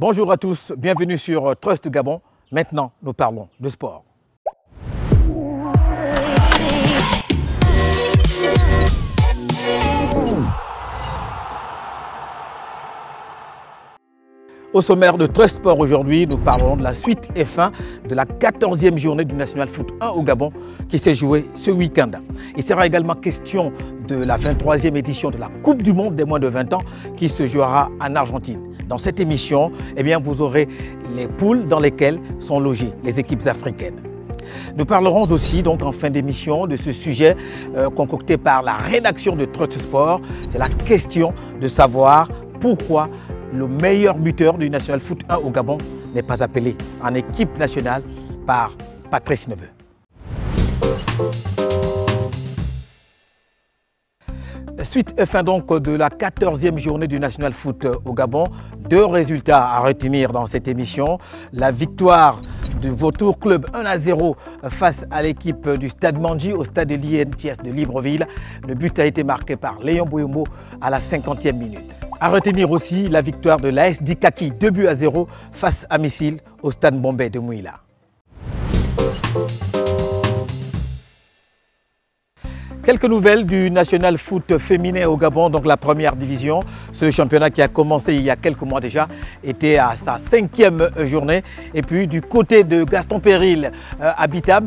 Bonjour à tous, bienvenue sur Trust Gabon. Maintenant, nous parlons de sport. Au sommaire de Trust Sport aujourd'hui, nous parlerons de la suite et fin de la 14e journée du National Foot 1 au Gabon qui s'est jouée ce week-end. Il sera également question de la 23e édition de la Coupe du Monde des moins de 20 ans qui se jouera en Argentine. Dans cette émission, vous aurez les poules dans lesquelles sont logées les équipes africaines. Nous parlerons aussi donc en fin d'émission de ce sujet concocté par la rédaction de Trust Sport. C'est la question de savoir pourquoi le meilleur buteur du National Foot 1 au Gabon n'est pas appelé en équipe nationale par Patrice Neveu. Suite et fin donc de la 14e journée du National Foot au Gabon. Deux résultats à retenir dans cette émission. La victoire du Vautour Club 1-0 face à l'équipe du Stade Mandji au stade de l'INTS de Libreville. Le but a été marqué par Léon Boyombo à la 50e minute. À retenir aussi la victoire de l'AS Dikaki 2-0 face à Missile au stade Bombay de Mouila. Quelques nouvelles du National Foot féminin au Gabon, donc la première division. Ce championnat qui a commencé il y a quelques mois déjà était à sa 5e journée. Et puis du côté de Gaston Péril à Bitam,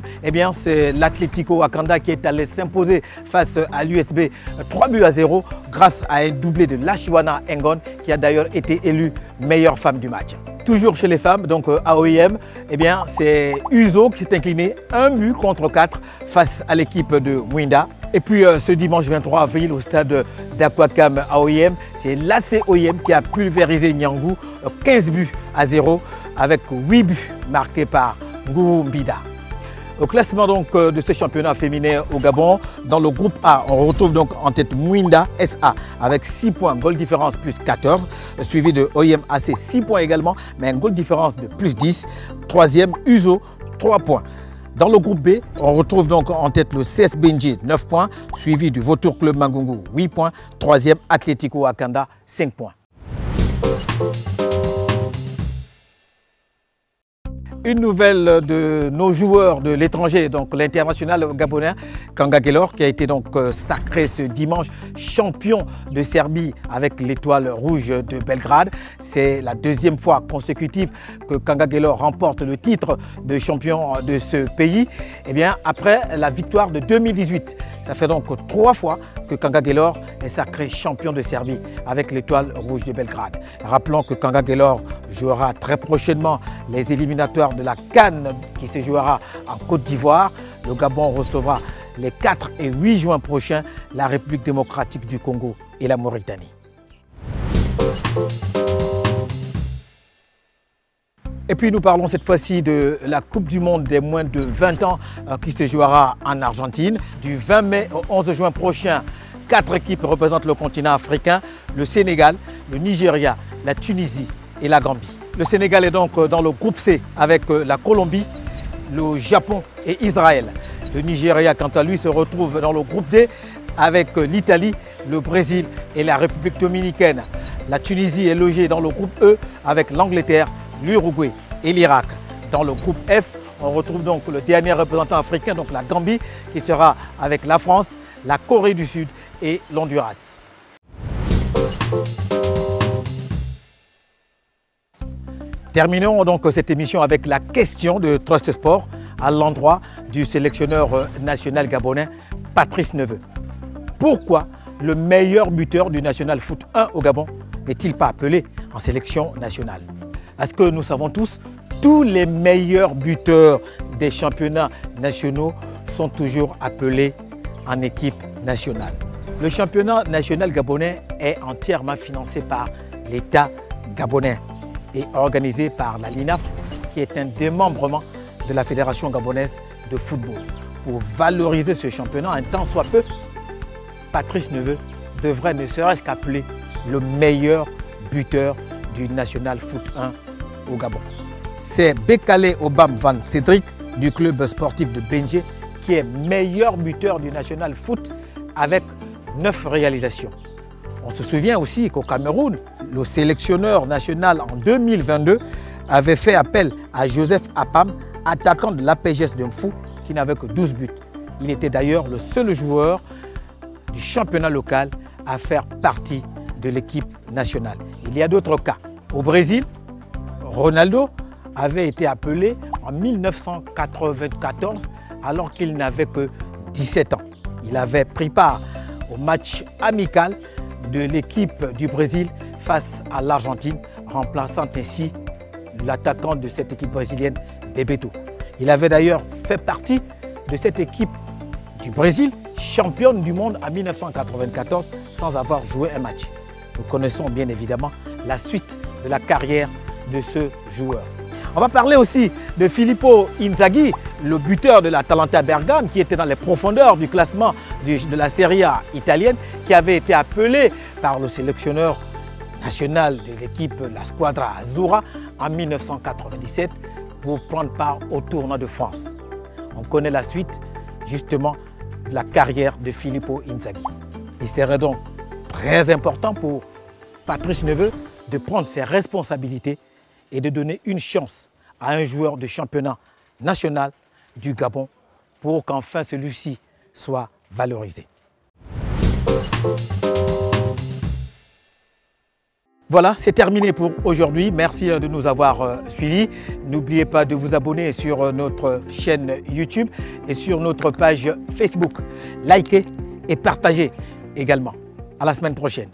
c'est l'Atlético Wakanda qui est allé s'imposer face à l'USB 3-0 grâce à un doublé de Lashiwana Engon qui a d'ailleurs été élue meilleure femme du match. Toujours chez les femmes, donc à OIM, c'est Uzo qui s'est incliné 1-4 face à l'équipe de Mwinda. Et puis ce dimanche 23 avril au stade d'Aquacam à OIM, c'est l'AC OIM qui a pulvérisé Nyangou 15-0 avec 8 buts marqués par Ngou Mbida. Au classement donc de ce championnat féminin au Gabon, dans le groupe A, on retrouve donc en tête Mwinda SA avec 6 points, goal différence plus 14, suivi de OIM AC 6 points également, mais un goal différence de plus 10. Troisième, Uzo, 3 points. Dans le groupe B, on retrouve donc en tête le CS Benji, 9 points, suivi du Vautour Club Mangungu, 8 points. Troisième, Atlético Wakanda, 5 points. Une nouvelle de nos joueurs de l'étranger, donc l'international gabonais Kanga Guelor, qui a été donc sacré ce dimanche champion de Serbie avec l'étoile rouge de Belgrade. C'est la deuxième fois consécutive que Kanga Guelor remporte le titre de champion de ce pays. Après la victoire de 2018, ça fait donc 3 fois que Kanga Guelor est sacré champion de Serbie avec l'étoile rouge de Belgrade. Rappelons que Kanga Guelor jouera très prochainement les éliminatoires de la CAN qui se jouera en Côte d'Ivoire. Le Gabon recevra les 4 et 8 juin prochains la République démocratique du Congo et la Mauritanie. Et puis nous parlons cette fois-ci de la Coupe du Monde des moins de 20 ans qui se jouera en Argentine. Du 20 mai au 11 juin prochain, 4 équipes représentent le continent africain, le Sénégal, le Nigeria, la Tunisie et la Gambie. Le Sénégal est donc dans le groupe C avec la Colombie, le Japon et Israël. Le Nigeria, quant à lui, se retrouve dans le groupe D avec l'Italie, le Brésil et la République dominicaine. La Tunisie est logée dans le groupe E avec l'Angleterre, l'Uruguay et l'Irak. Dans le groupe F, on retrouve donc le dernier représentant africain, donc la Gambie, qui sera avec la France, la Corée du Sud et l'Honduras. Terminons donc cette émission avec la question de Trust Sport à l'endroit du sélectionneur national gabonais Patrice Neveu. Pourquoi le meilleur buteur du National Foot 1 au Gabon n'est-il pas appelé en sélection nationale? Parce que nous savons tous les meilleurs buteurs des championnats nationaux sont toujours appelés en équipe nationale. Le championnat national gabonais est entièrement financé par l'État gabonais et organisé par la LINAF, qui est un démembrement de la Fédération gabonaise de football. Pour valoriser ce championnat, un tant soit peu, Patrice Neveu devrait ne serait-ce qu'appeler le meilleur buteur du National Foot 1 au Gabon. C'est Bekale Obam Van Cédric du club sportif de Benji qui est meilleur buteur du National Foot avec 9 réalisations. On se souvient aussi qu'au Cameroun, le sélectionneur national en 2022 avait fait appel à Joseph Apam, attaquant de l'APGS de Mfou, qui n'avait que 12 buts. Il était d'ailleurs le seul joueur du championnat local à faire partie de l'équipe nationale. Il y a d'autres cas. Au Brésil, Ronaldo avait été appelé en 1994 alors qu'il n'avait que 17 ans. Il avait pris part au match amical de l'équipe du Brésil face à l'Argentine, remplaçant ainsi l'attaquant de cette équipe brésilienne, Bebeto. Il avait d'ailleurs fait partie de cette équipe du Brésil, championne du monde en 1994, sans avoir joué un match. Nous connaissons bien évidemment la suite de la carrière de ce joueur. On va parler aussi de Filippo Inzaghi, le buteur de l'Atalanta Bergame, qui était dans les profondeurs du classement de la Serie A italienne, qui avait été appelé par le sélectionneur national de l'équipe, la Squadra Azzurra, en 1997 pour prendre part au tournoi de France. On connaît la suite justement de la carrière de Filippo Inzaghi. Il serait donc très important pour Patrice Neveu de prendre ses responsabilités et de donner une chance à un joueur de championnat national du Gabon pour qu'enfin celui-ci soit valorisé. Voilà, c'est terminé pour aujourd'hui. Merci de nous avoir suivis. N'oubliez pas de vous abonner sur notre chaîne YouTube et sur notre page Facebook. Likez et partagez également. À la semaine prochaine.